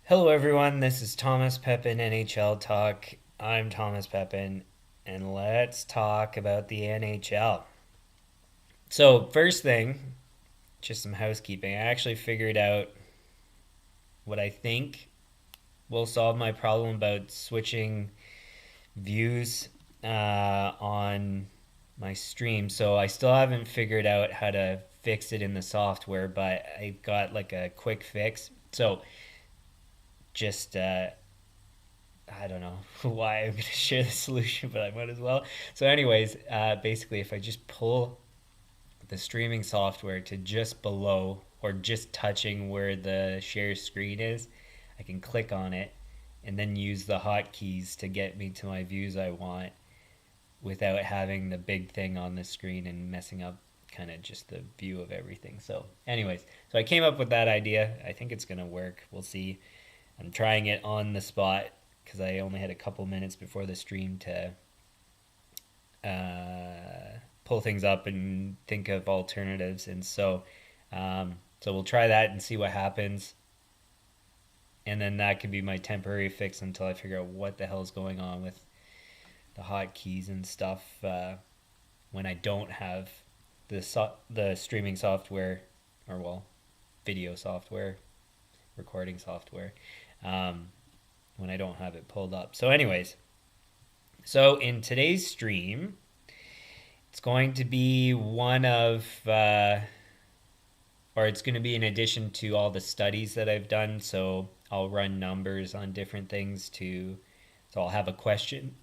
Hello, everyone. This is Thomas Pepin NHL Talk. I'm Thomas Pepin, and let's talk about the NHL. So, first thing, just some housekeeping. I actually figured out what I think will solve my problem about switching views on my stream. So, I still haven't figured out how to fix it in the software, but I got like a quick fix. So, just I don't know why I'm going to share the solution, but I might as well. So, anyways, basically, if I just pull the streaming software to just below or just touching where the share screen is, I can click on it and then use the hotkeys to get me to my views I want without having the big thing on the screen and messing up kind of just the view of everything. So, anyways, so I came up with that idea. I think it's going to work. We'll see. I'm trying it on the spot because I only had a couple minutes before the stream to pull things up and think of alternatives. And so we'll try that and see what happens. And then that could be my temporary fix until I figure out what the hell is going on with the hotkeys and stuff when I don't have the streaming software, or well, video software, recording software, when I don't have it pulled up. So, anyways, so in today's stream, it's going to be or it's going to be in addition to all the studies that I've done. So I'll run numbers on different things so I'll have a question,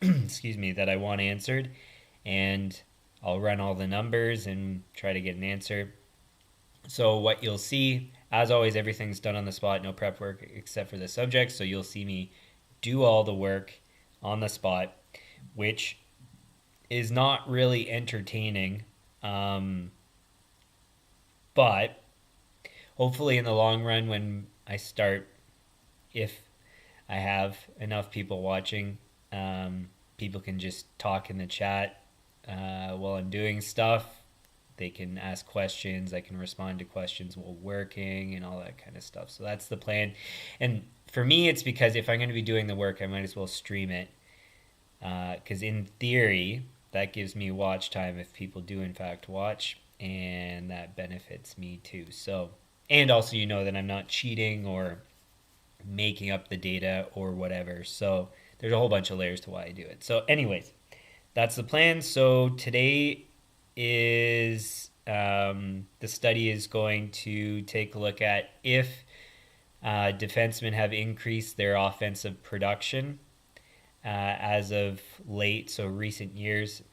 excuse me, that I want answered, and I'll run all the numbers and try to get an answer. So what you'll see, as always, everything's done on the spot, no prep work except for the subject. So you'll see me do all the work on the spot, which is not really entertaining. But hopefully in the long run, when I start, if I have enough people watching, people can just talk in the chat while I'm doing stuff. They can ask questions. I can respond to questions while working and all that kind of stuff. So that's the plan. And for me, it's because if I'm going to be doing the work, I might as well stream it. Because in theory, that gives me watch time if people do in fact watch, and that benefits me too. So, and also that I'm not cheating or making up the data or whatever. So there's a whole bunch of layers to why I do it. So, anyways, that's the plan. So today is the study is going to take a look at if defensemen have increased their offensive production as of late, so recent years.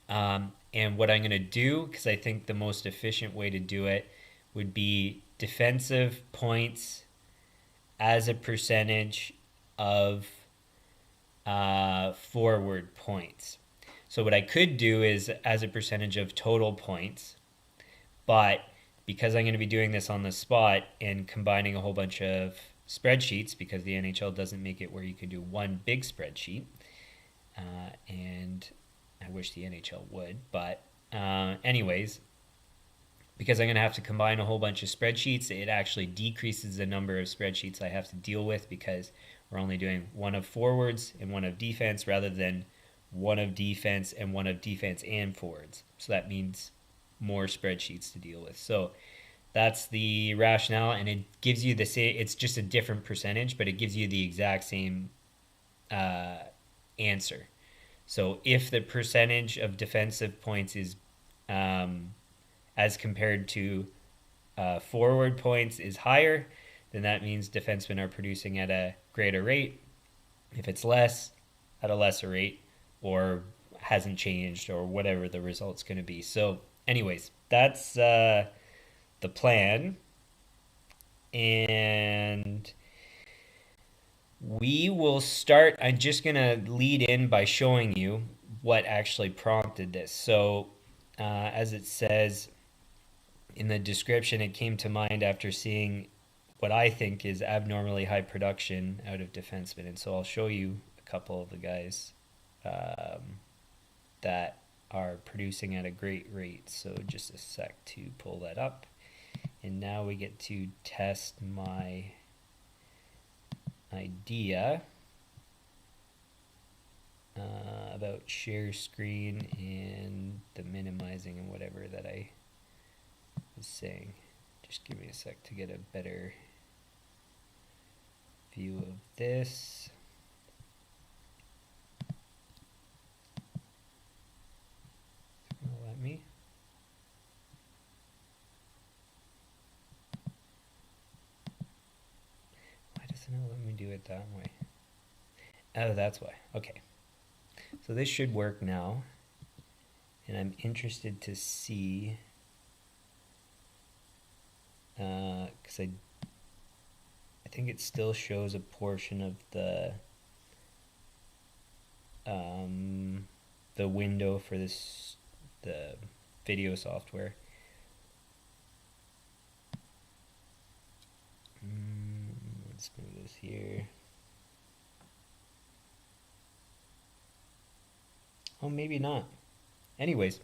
And what I'm going to do, because I think the most efficient way to do it would be defensive points as a percentage of forward points. So what I could do is as a percentage of total points, but because I'm going to be doing this on the spot and combining a whole bunch of spreadsheets, because the NHL doesn't make it where you can do one big spreadsheet, and I wish the NHL would, but anyways, because I'm going to have to combine a whole bunch of spreadsheets, it actually decreases the number of spreadsheets I have to deal with because we're only doing one of forwards and one of defense rather than one of defense and one of defense and forwards. So that means more spreadsheets to deal with. So that's the rationale, and it gives you the same, it's just a different percentage, but it gives you the exact same answer. So if the percentage of defensive points is as compared to forward points is higher, then that means defensemen are producing at a greater rate. If it's less, at a lesser rate, or hasn't changed, or whatever the result's going to be. So anyways, that's the plan. And we will start. I'm just going to lead in by showing you what actually prompted this. So as it says in the description, it came to mind after seeing what I think is abnormally high production out of defensemen. And so I'll show you a couple of the guys that are producing at a great rate. So just a sec to pull that up. And now we get to test my idea about share screen and the minimizing and whatever that I was saying. Just give me a sec to get a better view of this. It's gonna let me. Why doesn't it let me do it that way? Oh, that's why. Okay. So this should work now. And I'm interested to see, because I think it still shows a portion of the window for the video software. Let's move this here. Oh, maybe not. Anyways,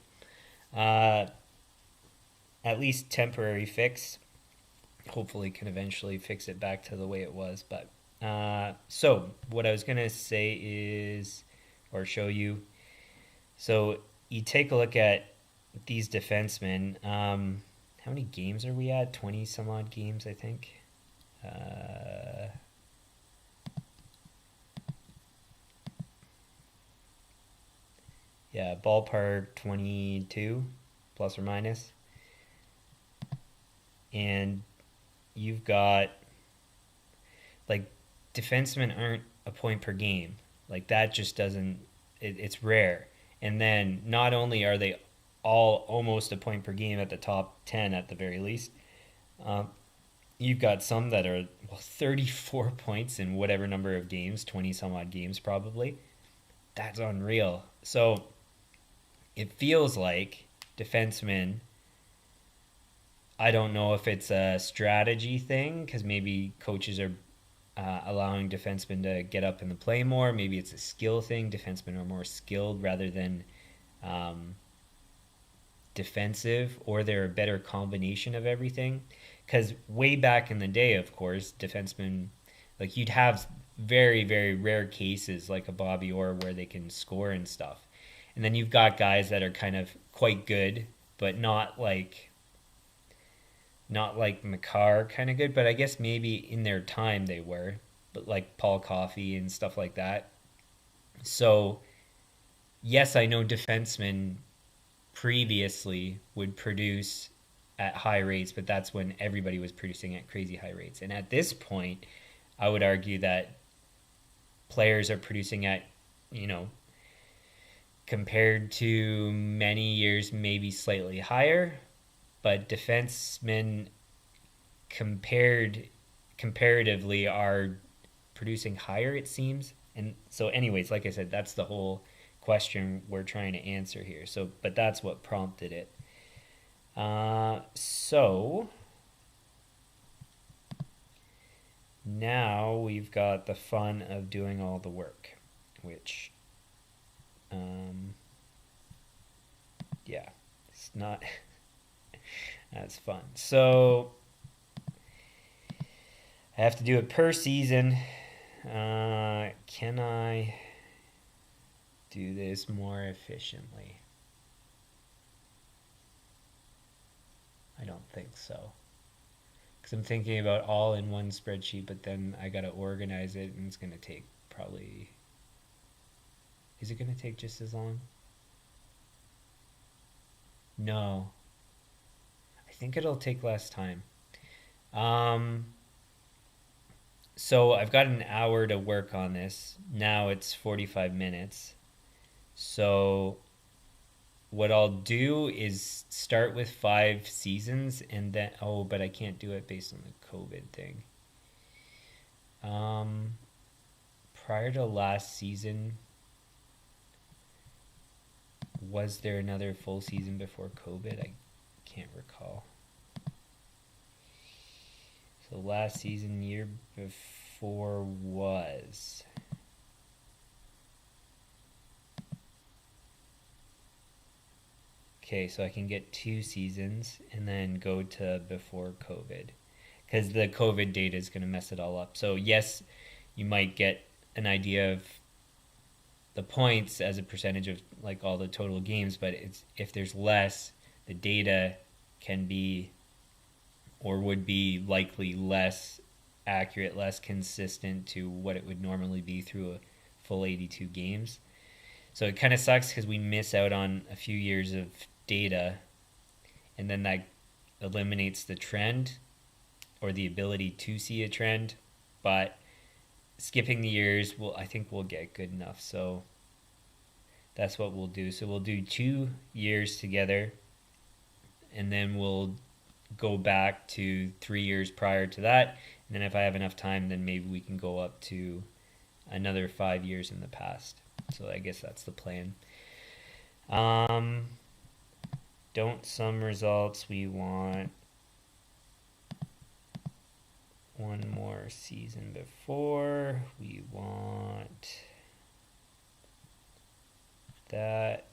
at least temporary fix. Hopefully can eventually fix it back to the way it was. But so what I was going to say is, or show you, so you take a look at these defensemen. How many games are we at? 20 some odd games, I think. Yeah, ballpark 22 plus or minus. And you've got, like, defensemen aren't a point per game. Like, that just doesn't, it's rare. And then not only are they all almost a point per game at the top 10 at the very least, you've got some that are 34 points in whatever number of games, 20 some odd games probably. That's unreal. So it feels like defensemen, I don't know if it's a strategy thing, because maybe coaches are allowing defensemen to get up in the play more. Maybe it's a skill thing. Defensemen are more skilled rather than defensive, or they're a better combination of everything. Because way back in the day, of course, defensemen, like, you'd have very, very rare cases like a Bobby Orr where they can score and stuff. And then you've got guys that are kind of quite good, but not like Makar kind of good, but I guess maybe in their time they were, but like Paul Coffey and stuff like that. So yes, I know defensemen previously would produce at high rates, but that's when everybody was producing at crazy high rates. And at this point, I would argue that players are producing at, compared to many years, maybe slightly higher, but defensemen comparatively are producing higher, it seems. And so anyways, like I said, that's the whole question we're trying to answer here. So, but that's what prompted it. So now we've got the fun of doing all the work, which, yeah, it's not, that's fun. So I have to do it per season. Can I do this more efficiently? I don't think so. Because I'm thinking about all in one spreadsheet, but then I got to organize it, and it's going to take probably... Is it going to take just as long? No. I think it'll take less time. So I've got an hour to work on this. Now it's 45 minutes. So what I'll do is start with 5 seasons, and then, oh, but I can't do it based on the COVID thing. Prior to last season, was there another full season before COVID? I can't recall. So last season, year before was... Okay, so I can get 2 seasons and then go to before COVID, because the COVID data is going to mess it all up. So yes, you might get an idea of the points as a percentage of like all the total games, but it's if there's less, the data can be or would be likely less accurate, less consistent to what it would normally be through a full 82 games. So it kind of sucks because we miss out on a few years of data, and then that eliminates the trend or the ability to see a trend. But skipping the years, I think we'll get good enough. So that's what we'll do. So we'll do 2 years together, and then we'll go back to 3 years prior to that. And then if I have enough time, then maybe we can go up to another 5 years in the past. So I guess that's the plan. Don't sum results. We want one more season before. We want that.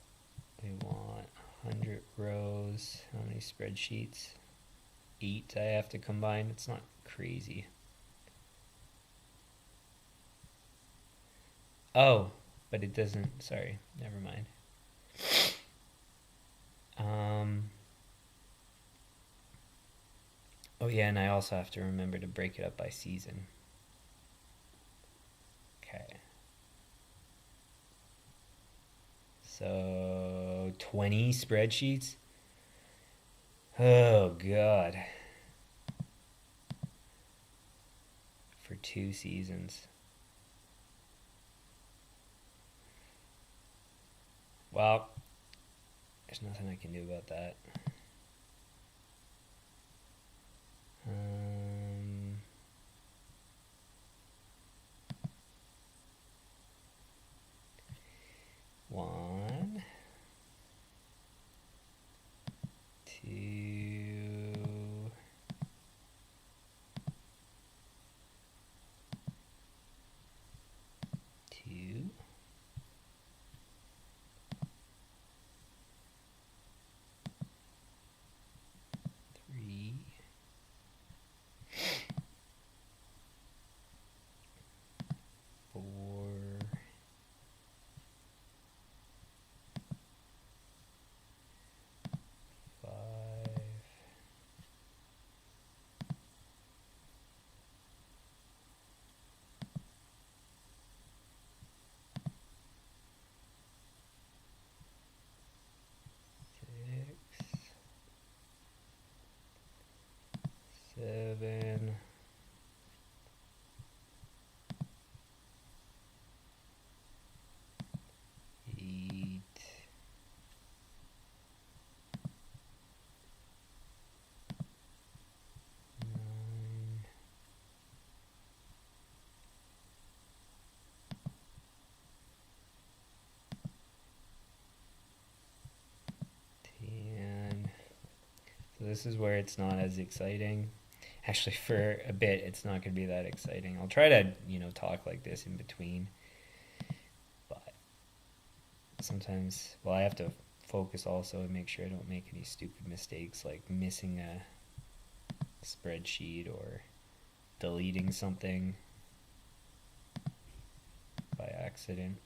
We want 100 rows. How many spreadsheets? 8 I have to combine. It's not crazy. Oh, but it doesn't. Sorry, never mind. Oh yeah, and I also have to remember to break it up by season. Okay. So 20 spreadsheets. Oh god. For 2 seasons. Well, there's nothing I can do about that. One, two, two, three, 4, 5, 6, 7, 8, 9, 10. So this is where it's not as exciting. Actually, for a bit, it's not going to be that exciting. I'll try to, talk like this in between. But sometimes, I have to focus also and make sure I don't make any stupid mistakes like missing a spreadsheet or deleting something by accident.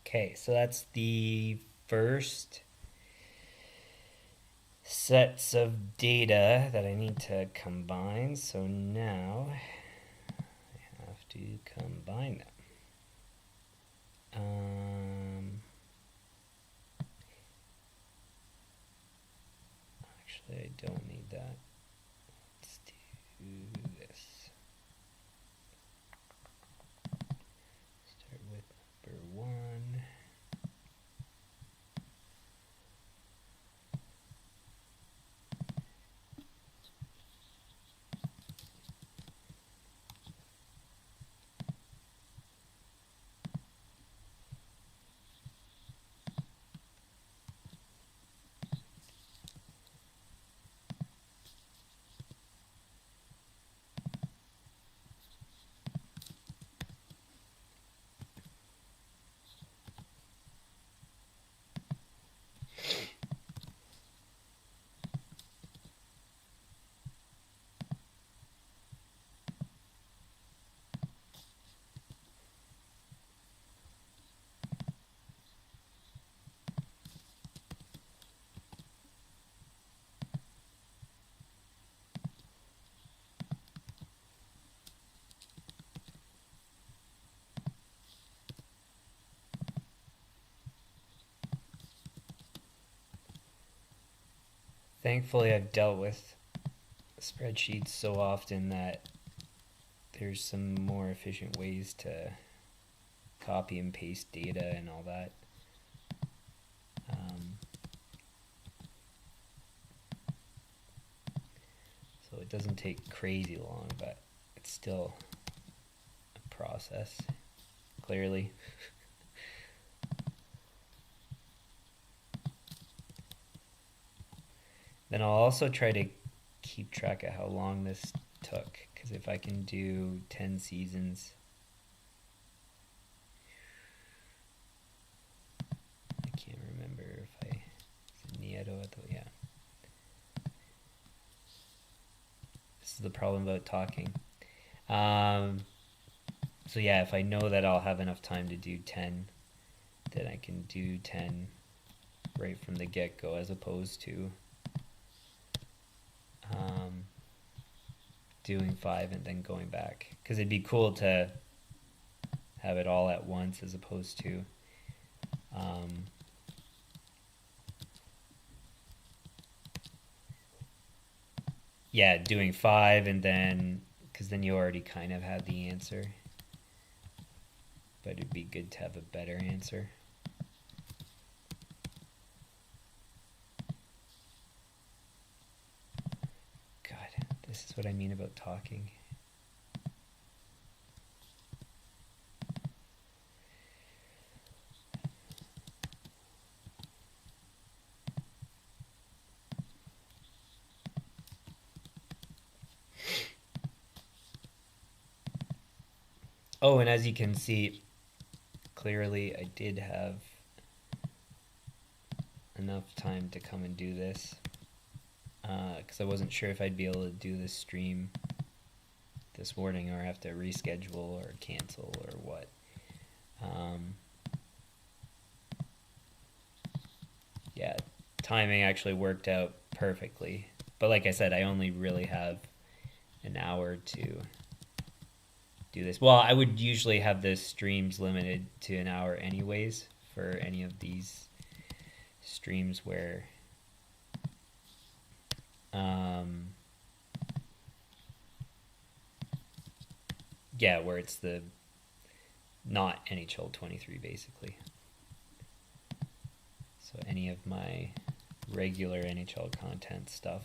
Okay, so that's the first sets of data that I need to combine. So now I have to combine them. Actually, I don't need that. Let's do this. Start with number 1. Thankfully, I've dealt with spreadsheets so often that there's some more efficient ways to copy and paste data and all that. So it doesn't take crazy long, but it's still a process, clearly. Then I'll also try to keep track of how long this took, because if I can do 10 seasons, I can't remember if I said Nieto at the, yeah. This is the problem about talking. So yeah, if I know that I'll have enough time to do 10, then I can do 10 right from the get-go, as opposed to doing 5 and then going back, because it'd be cool to have it all at once, as opposed to yeah, doing 5 and then, because then you already kind of had the answer, but it'd be good to have a better answer. This is what I mean about talking. Oh, and as you can see, clearly I did have enough time to come and do this, because I wasn't sure if I'd be able to do this stream this morning or have to reschedule or cancel or what. Yeah, timing actually worked out perfectly. But like I said, I only really have an hour to do this. Well, I would usually have the streams limited to an hour anyways for any of these streams where yeah, where it's the not NHL 23 basically. So any of my regular NHL content stuff.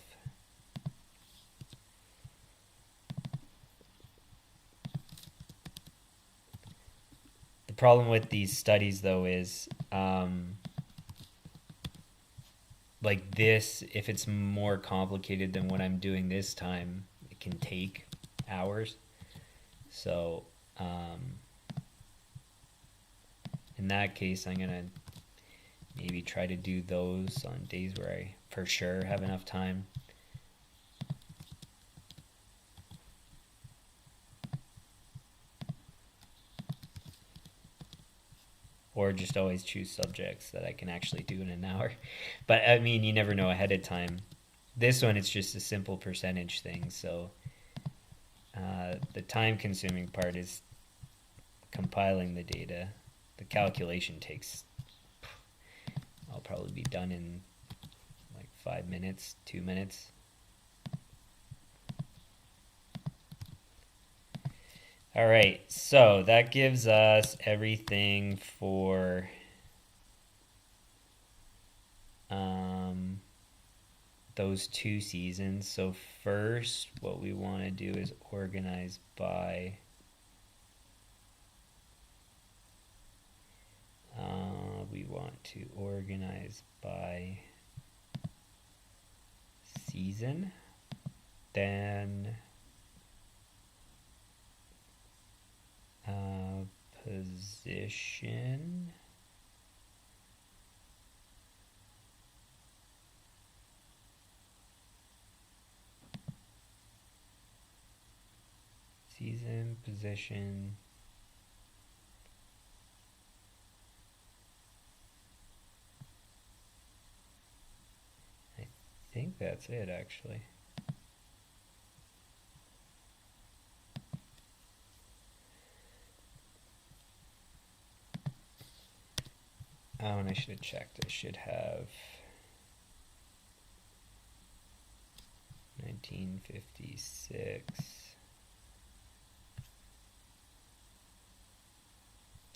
The problem with these studies though is like this, if it's more complicated than what I'm doing this time, it can take hours. So in that case, I'm gonna maybe try to do those on days where I for sure have enough time. Or just always choose subjects that I can actually do in an hour. But I mean, you never know ahead of time. This one, it's just a simple percentage thing. So the time consuming part is compiling the data. The calculation takes, I'll probably be done in like 5 minutes, 2 minutes. All right, so that gives us everything for those 2 seasons. So first, what we want to do is organize by we want to organize by season, then position, season, position, I think that's it actually. Oh, and I should have checked. I should have 1956.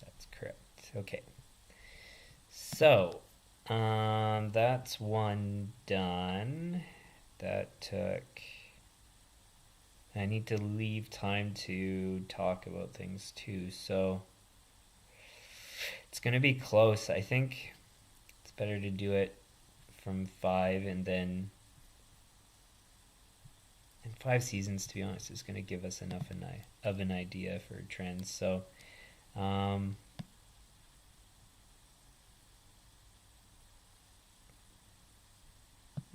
That's correct. Okay. So, that's one done. That took... I need to leave time to talk about things too, so it's going to be close. I think it's better to do it from 5 and then... And 5 seasons, to be honest, is going to give us enough of an idea for trends. So,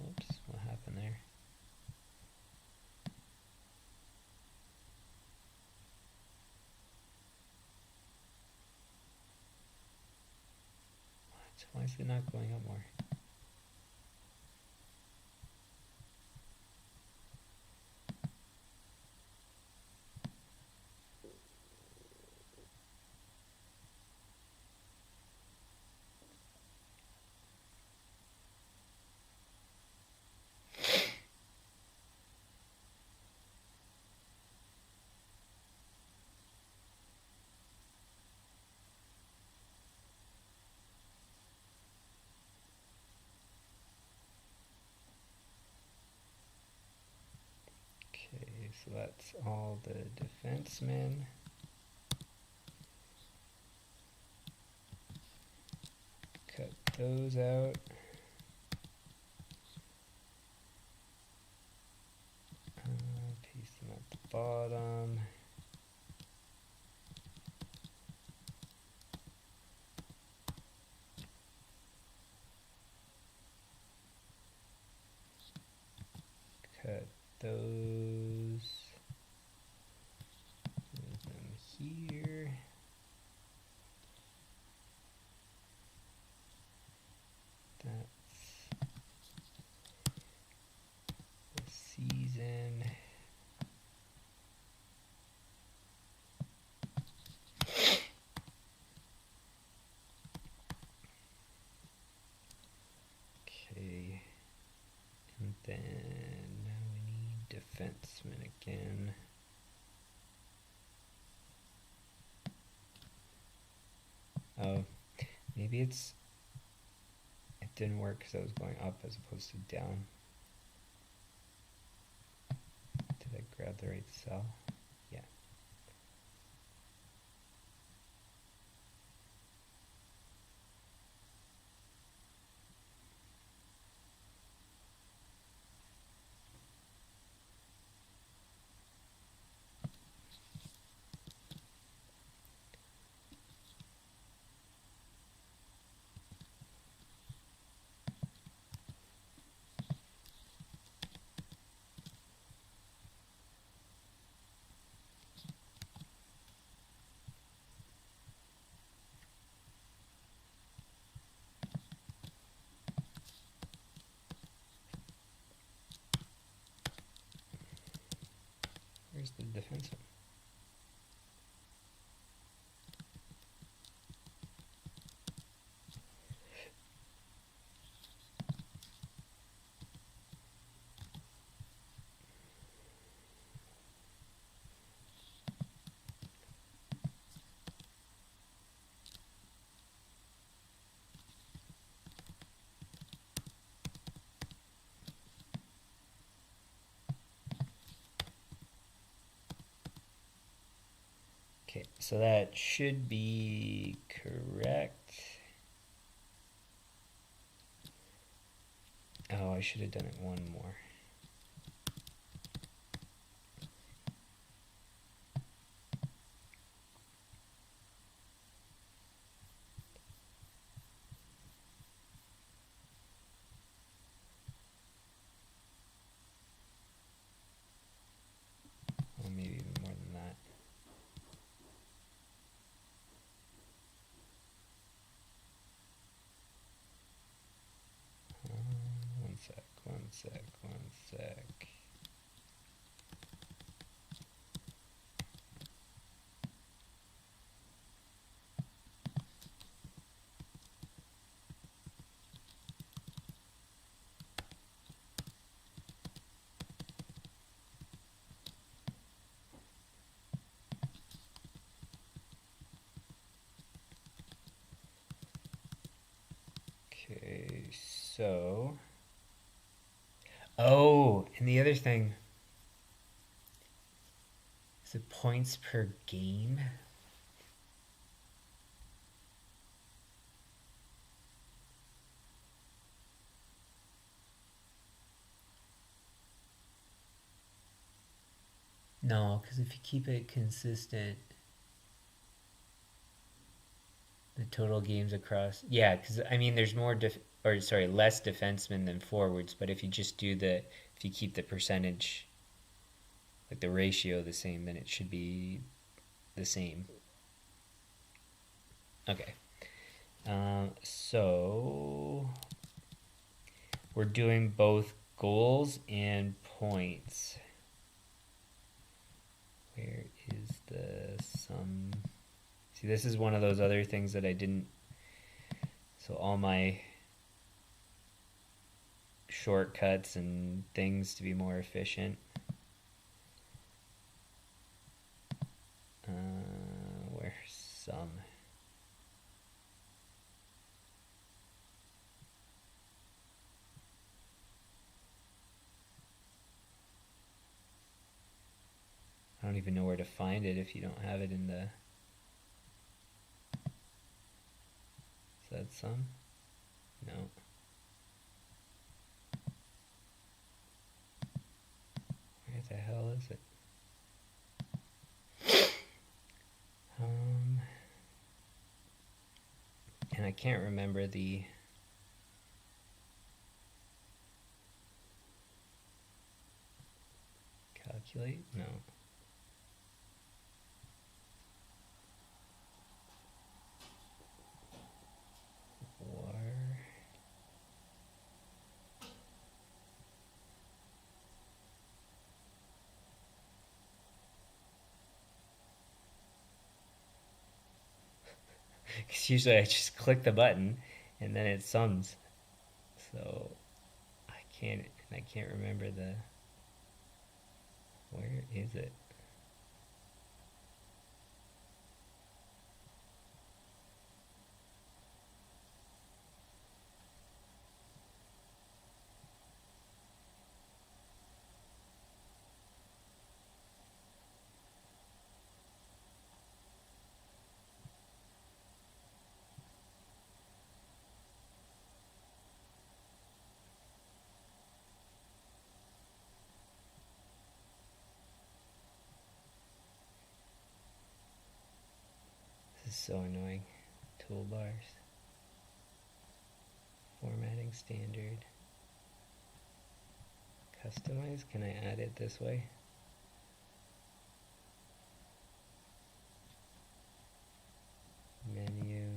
oops, what happened there? What? Why is it not going up more? Okay, so that's all the defensemen. Cut those out. Paste them at the bottom. Cut those. Move them here. That's the season. Okay. And then now we need defensemen again. Oh, maybe it didn't work because I was going up as opposed to down. Did I grab the right cell? Yeah. Where's the defenseman? Okay, so that should be correct. Oh, I should have done it one more. Or maybe even more than that. One sec. Okay, so... Oh, and the other thing... Is it points per game? No, because if you keep it consistent, the total games across... Yeah, because, I mean, there's less defensemen than forwards, but if you just do if you keep the percentage, like the ratio the same, then it should be the same. Okay. So we're doing both goals and points. Where is the sum? See, this is one of those other things that I didn't... So all my shortcuts and things to be more efficient. Where's sum? I don't even know where to find it if you don't have it in the... Is that sum? No. Where the hell is it? And I can't remember the... Calculate? No. Because usually I just click the button and then it sums. So I can't remember the... Where is it? This is so annoying. Toolbars. Formatting standard. Customize? Can I add it this way? Menu.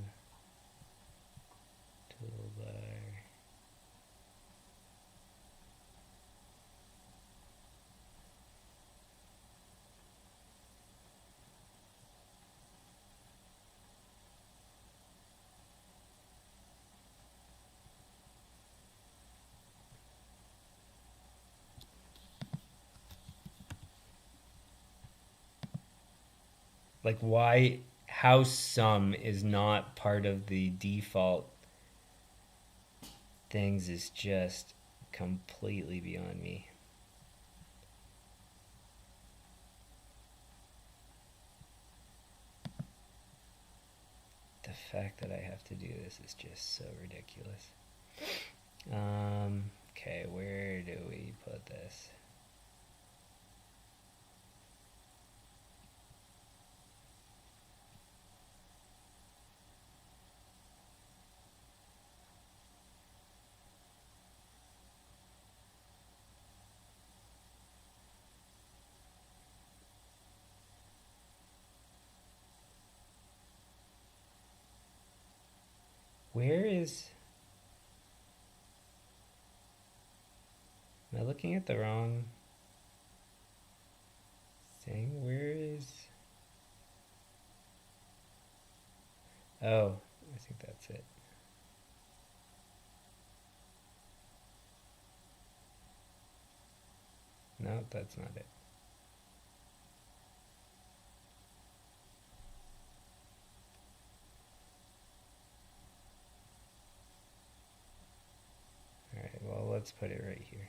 Toolbar. Like why, how sum is not part of the default things is just completely beyond me. fact that I have to do this is just so ridiculous. Okay, where do we put this? Where is... Am I looking at the wrong thing? Where is... Oh, I think that's it. No, that's not it. Alright, well, let's put it right here.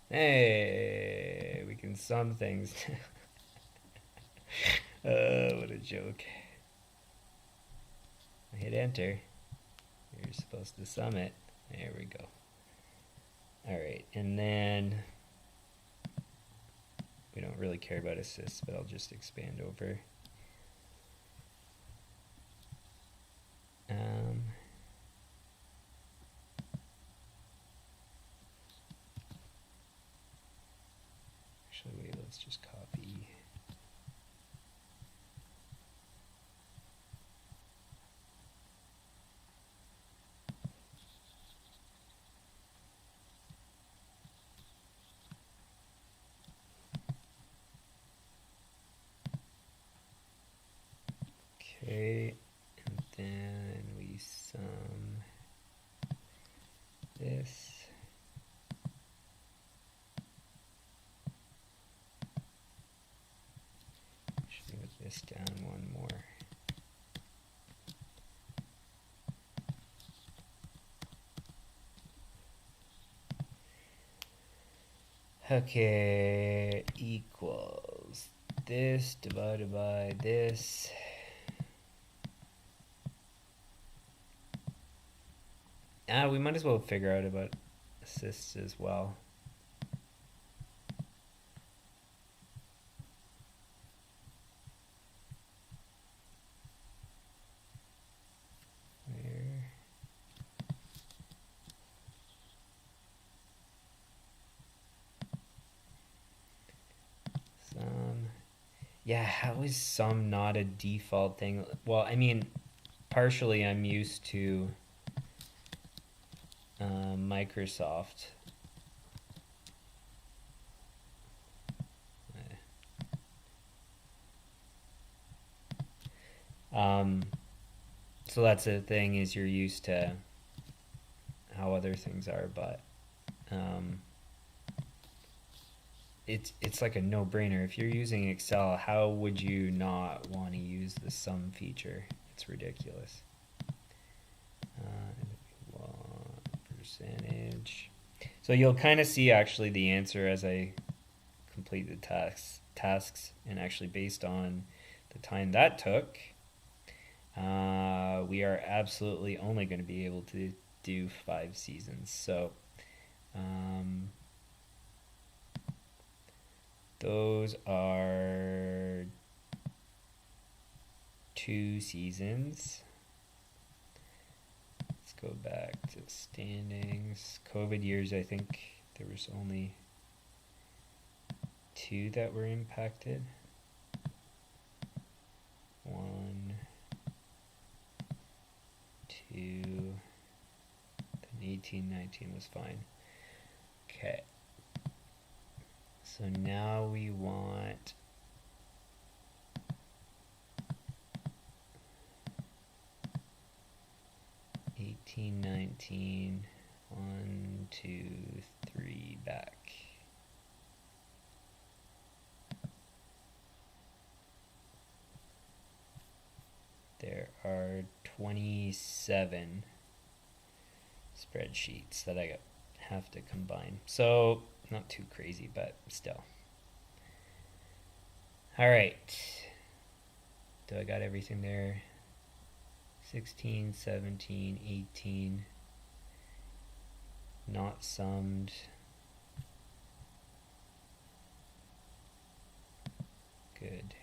Hey, we can sum things. What a joke. I hit enter. You're supposed to sum it. There we go. Alright, and then we don't really care about assists, but I'll just expand over. Actually, wait, let's just copy. Okay, and then we sum this. Should move this down one more. Okay, equals this divided by this. We might as well figure out about assists as well. Yeah, how is sum not a default thing? Well, I mean, partially I'm used to Microsoft. So that's the thing, is you're used to how other things are, but it's like a no-brainer. If you're using Excel, how would you not want to use the sum feature? It's ridiculous. Percentage. So you'll kind of see actually the answer as I complete the tasks, and actually based on the time that took, we are absolutely only going to be able to do 5 seasons. So those are 2 seasons. Let's go back to standings. COVID years, I think there was only 2 that were impacted. 1, 2, then 18-19 was fine. Okay. So now we want '18, '19, 1, 2, 3 back. There are 27 spreadsheets that I have to combine. So not too crazy, but still. All right. Do I got everything there? 16, 17, 18. Not summed. Good.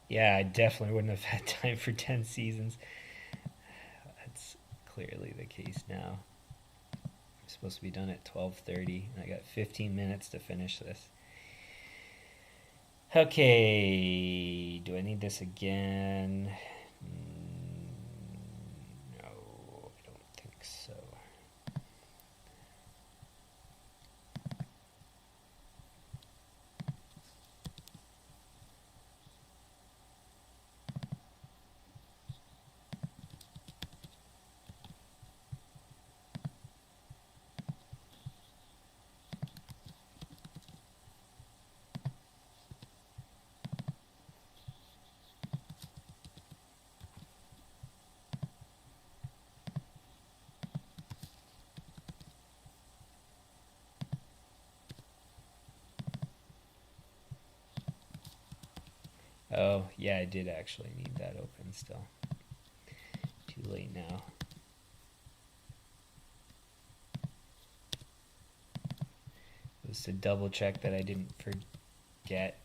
Yeah, I definitely wouldn't have had time for 10 seasons. That's clearly the case now. I'm supposed to be done at 12:30, and I got 15 minutes to finish this. Okay, do I need this again? No, I don't think so. Oh, yeah, I did actually need that open still. Too late now. It was to double check that I didn't forget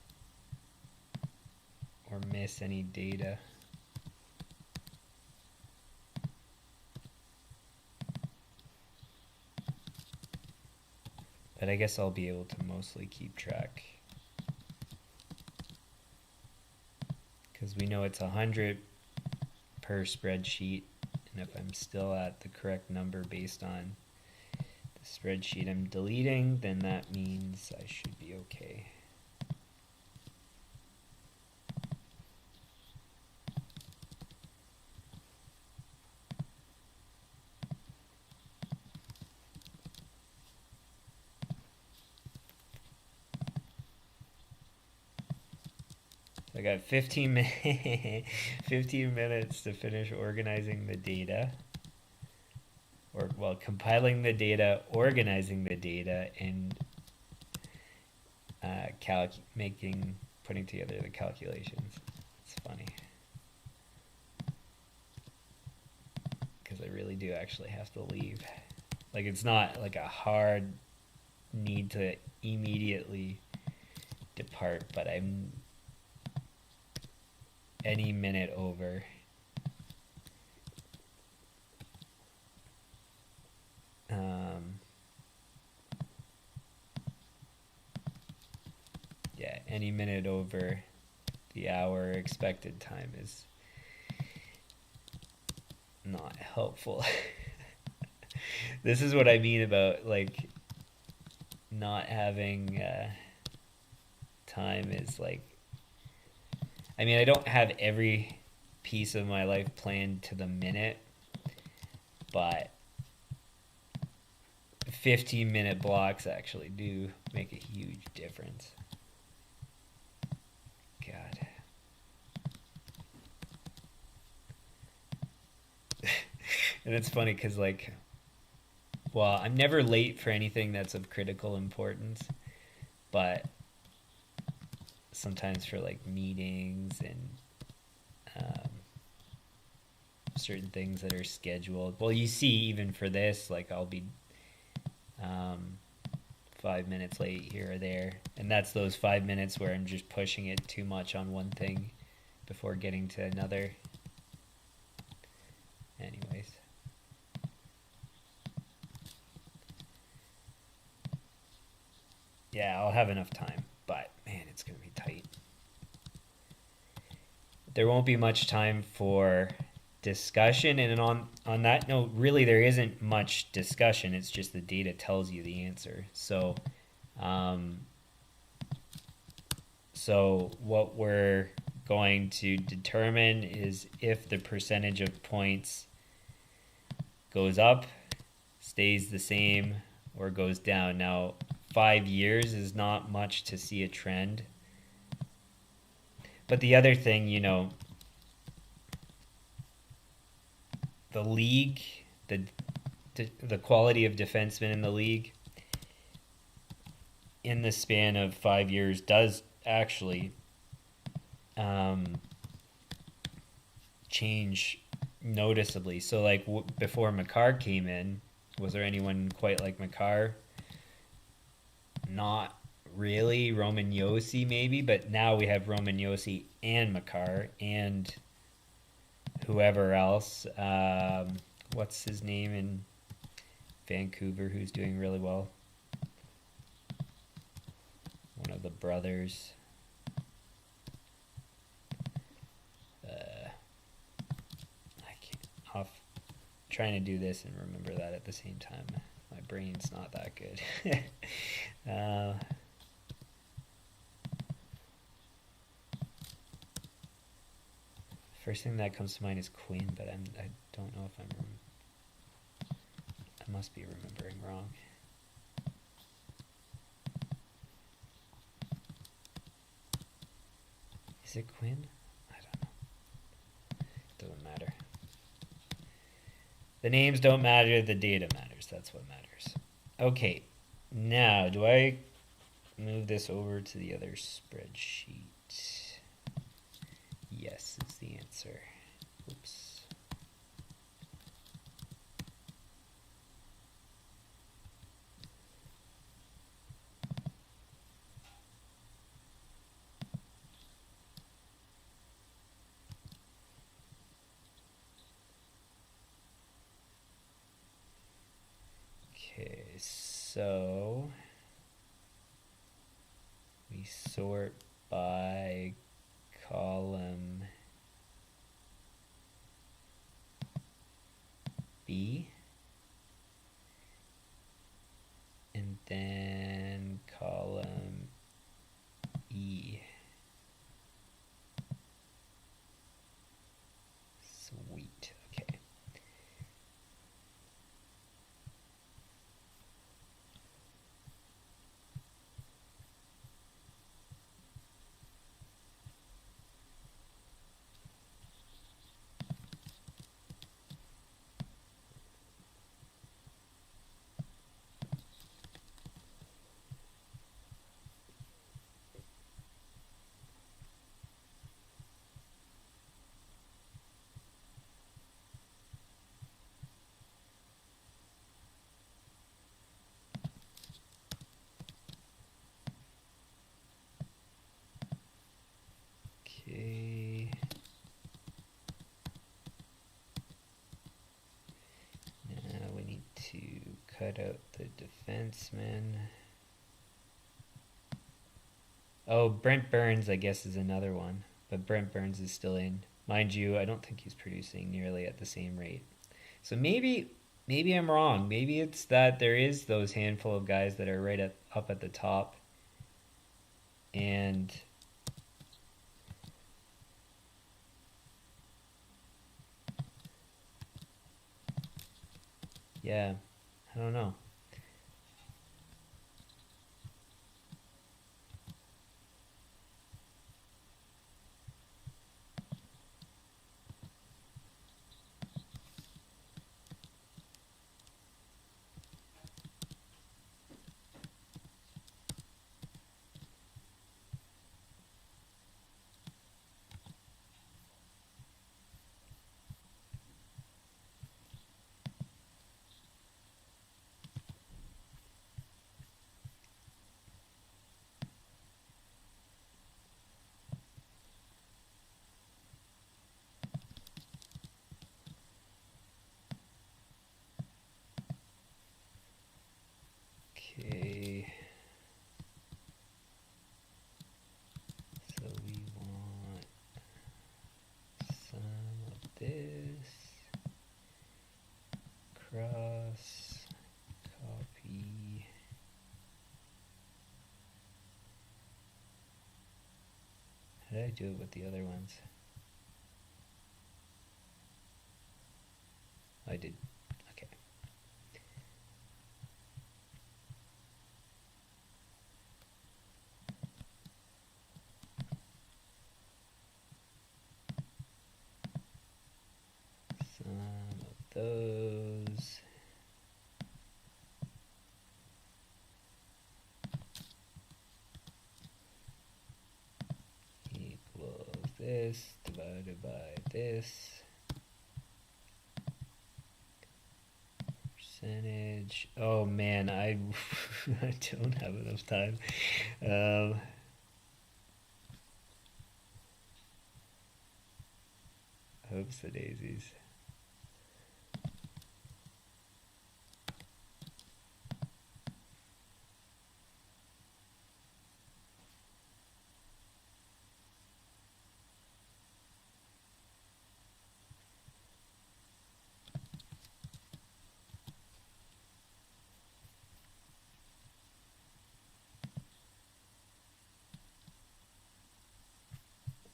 or miss any data. But I guess I'll be able to mostly keep track. Because we know it's 100 per spreadsheet, and if I'm still at the correct number based on the spreadsheet I'm deleting, then that means I should be okay. I got 15 minutes to finish organizing the data, or well, compiling the data, organizing the data, and putting together the calculations. It's funny because I really do actually have to leave. Like, it's not like a hard need to immediately depart, but I'm any minute over. Yeah, any minute over the hour expected time is not helpful. This is what I mean about like not having time is like, I mean, I don't have every piece of my life planned to the minute, but 15-minute blocks actually do make a huge difference. God. And it's funny because, like, well, I'm never late for anything that's of critical importance, but sometimes for like meetings and certain things that are scheduled. Well, you see, even for this, like, I'll be 5 minutes late here or there, and that's those 5 minutes where I'm just pushing it too much on one thing before getting to another. Anyways. Yeah, I'll have enough time, but man, it's going to be tight. There won't be much time for discussion, and on that note, really there isn't much discussion. It's just the data tells you the answer. So what we're going to determine is if the percentage of points goes up, stays the same, or goes down. Now, 5 years is not much to see a trend. But the other thing, you know, the league, the quality of defensemen in the league in the span of 5 years does actually change noticeably. So, like, before Makar came in, was there anyone quite like Makar? Not really. Roman Josi maybe, but now we have Roman Josi and Makar and whoever else. What's his name in Vancouver who's doing really well? One of the brothers. I can't. I'm trying to do this and remember that at the same time. My brain's not that good. First thing that comes to mind is Quinn, but I don't know if I must be remembering wrong. Is it Quinn? I don't know. Doesn't matter. The names don't matter, the data matters. That's what matters. Okay, now do I move this over to the other spreadsheet? Yes, is the answer. Oops. Okay, so we sort by column B and then column E. Sweet. Okay. Okay. Now we need to cut out the defenseman. Oh, Brent Burns, I guess, is another one. But Brent Burns is still in. Mind you, I don't think he's producing nearly at the same rate. So maybe I'm wrong. Maybe it's that there is those handful of guys that are up at the top. And yeah, I don't know. Okay. So we want some of this. Cross. Copy. How did I do it with the other ones? I did. Okay. Some of those. Equals this divided by this. Percentage. Oh man, I I don't have enough time. Oops, the daisies.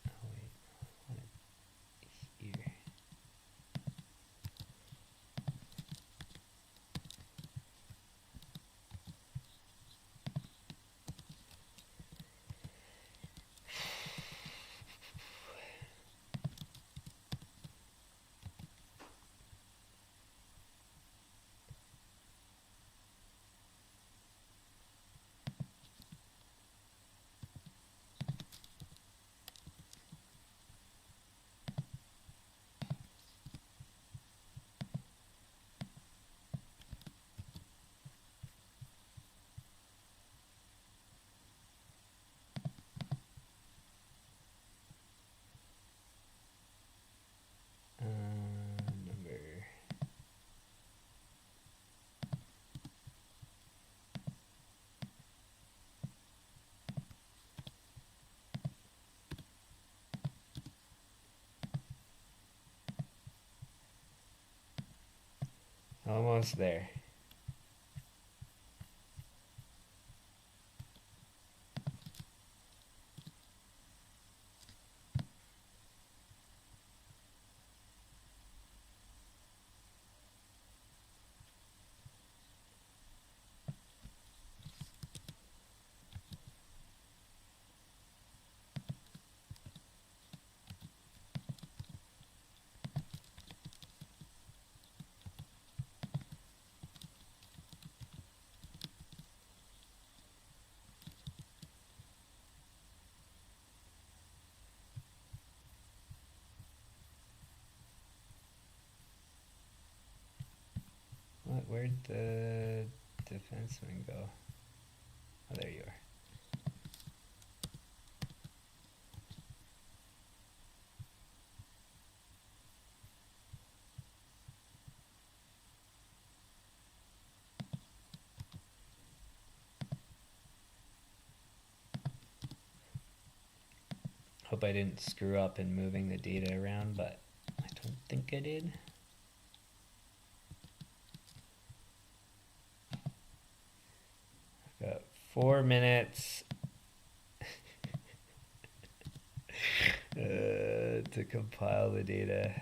Oh wait, I want it here. Number. Almost there. What? Where'd the defenseman go? Oh, there you are. Hope I didn't screw up in moving the data around, but I don't think I did. I've got 4 minutes to compile the data.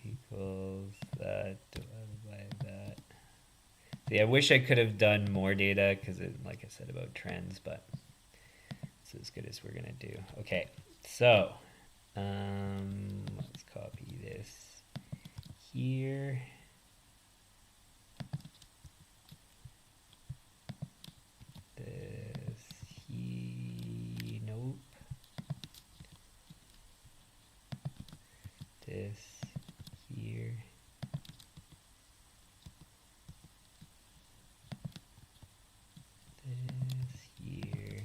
Equals that divided by that. See, I wish I could have done more data because, like I said about trends, but it's as good as we're gonna do. Okay, so let's copy this here. Nope. This here. This here.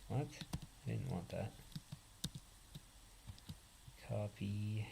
What? I didn't want that. Copy.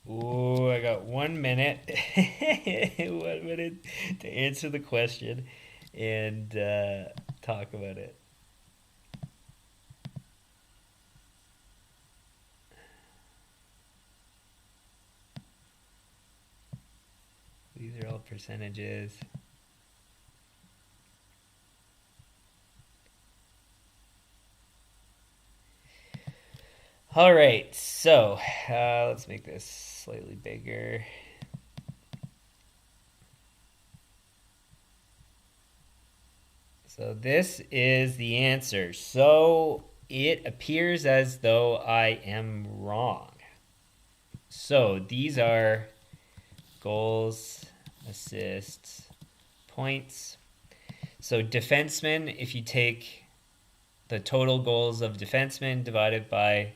Ooh, I got 1 minute. 1 minute to answer the question and talk about it. These are all percentages. All right, so let's make this slightly bigger. So this is the answer. So it appears as though I am wrong. So these are goals, assists, points. So defensemen, if you take the total goals of defensemen divided by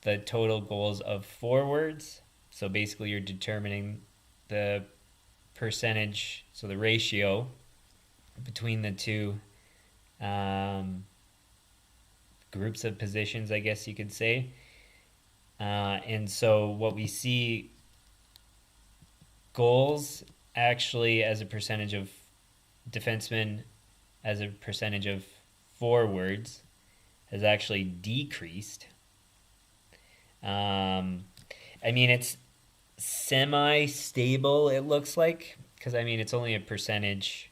the total goals of forwards, so basically you're determining the percentage, so the ratio between the two groups of positions, I guess you could say. And so what we see, goals actually as a percentage of defensemen as a percentage of forwards has actually decreased. I mean, it's semi-stable, it looks like, because I mean, it's only a percentage.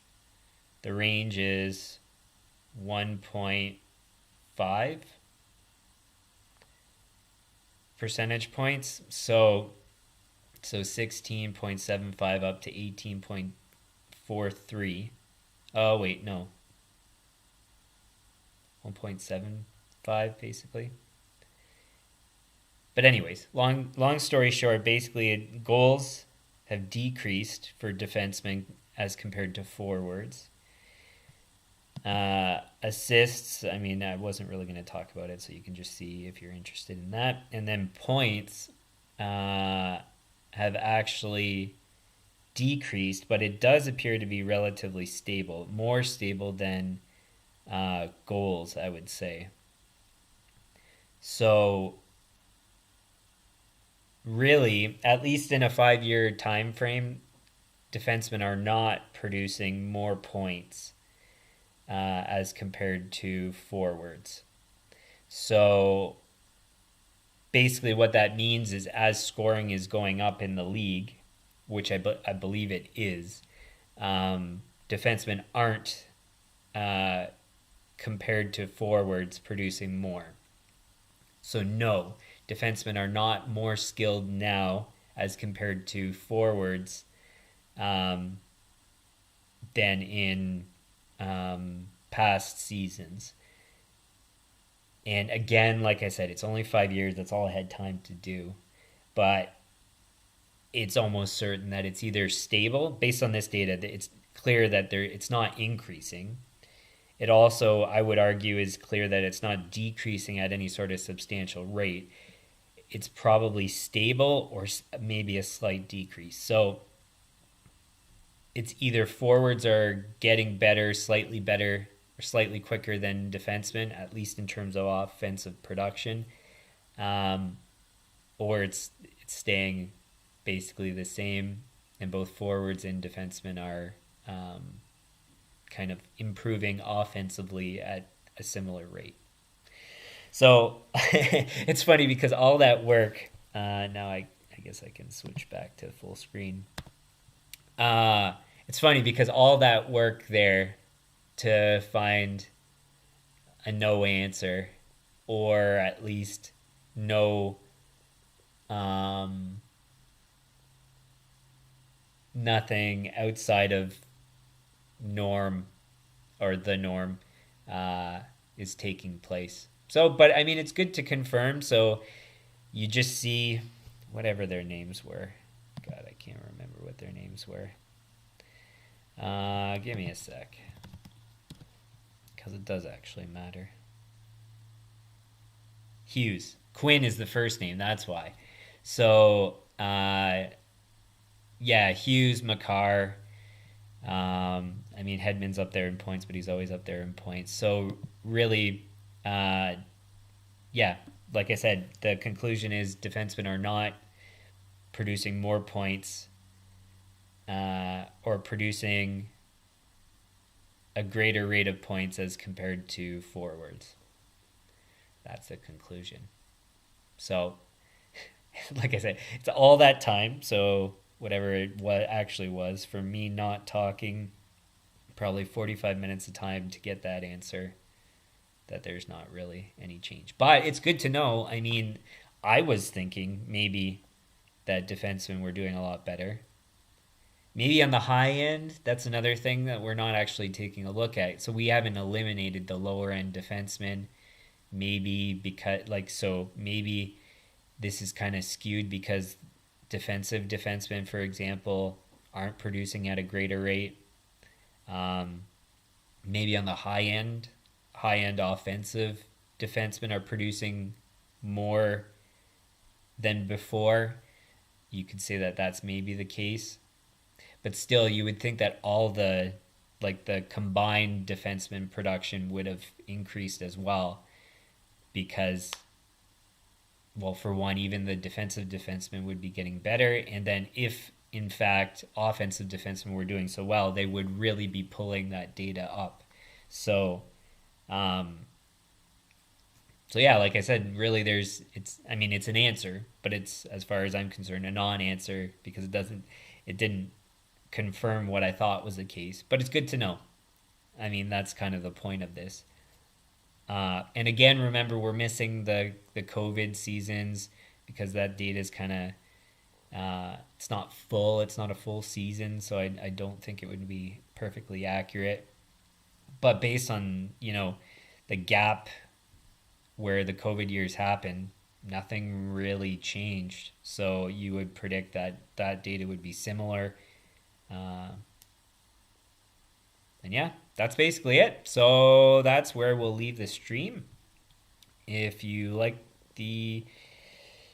The range is 1.5 percentage points. So 16.75 up to 18.43. Oh, wait, no. 1.75 basically. But anyways, long story short, basically goals have decreased for defensemen as compared to forwards. Assists, I mean, I wasn't really going to talk about it, so you can just see if you're interested in that. And then points have actually decreased, but it does appear to be relatively stable, more stable than goals, I would say. So really, at least in a 5-year time frame, defensemen are not producing more points as compared to forwards. So basically, what that means is as scoring is going up in the league, which I believe it is, defensemen aren't compared to forwards producing more. So no, defensemen are not more skilled now as compared to forwards than in past seasons. And again, like I said, it's only 5 years. That's all I had time to do. But it's almost certain that it's either stable. Based on this data, it's clear that it's not increasing. It also, I would argue, is clear that it's not decreasing at any sort of substantial rate. It's probably stable or maybe a slight decrease. So it's either forwards are getting better, or slightly quicker than defensemen, at least in terms of offensive production, or it's staying basically the same, and both forwards and defensemen are kind of improving offensively at a similar rate. So it's funny because all that work, now I guess I can switch back to full screen. It's funny because all that work there to find a no answer, or at least no nothing outside of norm or the norm is taking place. So, but I mean, it's good to confirm. So you just see whatever their names were. God, I can't remember what their names were. Give me a sec, because it does actually matter. Hughes. Quinn is the first name, that's why. So, yeah, Hughes, Makar. I mean, Hedman's up there in points, but he's always up there in points. So, really, yeah, like I said, the conclusion is defensemen are not producing more points or producing a greater rate of points as compared to forwards. That's the conclusion. So, like I said, it's all that time. So whatever it actually was, for me not talking, probably 45 minutes of time to get that answer, that there's not really any change. But it's good to know. I mean, I was thinking maybe that defensemen were doing a lot better. Maybe on the high end, that's another thing that we're not actually taking a look at. So we haven't eliminated the lower end defensemen. Maybe because, so maybe this is kind of skewed because defensive defensemen, for example, aren't producing at a greater rate. Maybe on the high end offensive defensemen are producing more than before. You could say that that's maybe the case. But still, you would think that all the combined defenseman production would have increased as well, because, well, for one, even the defensive defensemen would be getting better, and then if in fact offensive defensemen were doing so well, they would really be pulling that data up. So, yeah, like I said, really, it's an answer, but it's, as far as I'm concerned, a non-answer, because it didn't confirm what I thought was the case, but it's good to know. I mean, that's kind of the point of this. And again, remember, we're missing the COVID seasons because that data is kind of, it's not full. It's not a full season, so I don't think it would be perfectly accurate. But based on, the gap where the COVID years happened, nothing really changed. So you would predict that that data would be similar. And yeah, that's basically it. So that's where we'll leave the stream. If you like the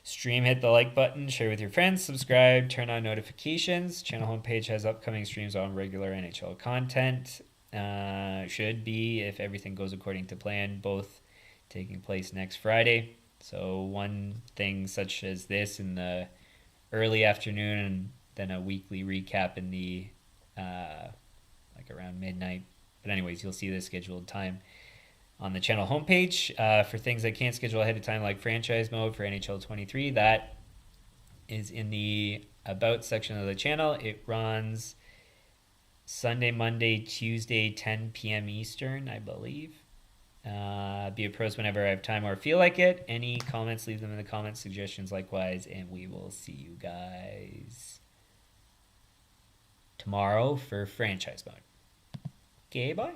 stream, hit the like button, share with your friends, subscribe, turn on notifications. Channel homepage has upcoming streams on regular NHL content. Should be, if everything goes according to plan, both taking place next Friday. So one thing such as this in the early afternoon, and then a weekly recap in the like around midnight. But anyways, you'll see the scheduled time on the channel homepage. For things I can't schedule ahead of time, like franchise mode for NHL 23, that is in the About section of the channel. It runs Sunday, Monday, Tuesday, 10 p.m. Eastern, I believe. Be a pros whenever I have time or feel like it. Any comments, leave them in the comments, suggestions likewise, and we will see you guys tomorrow for franchise mode. Okay, bye.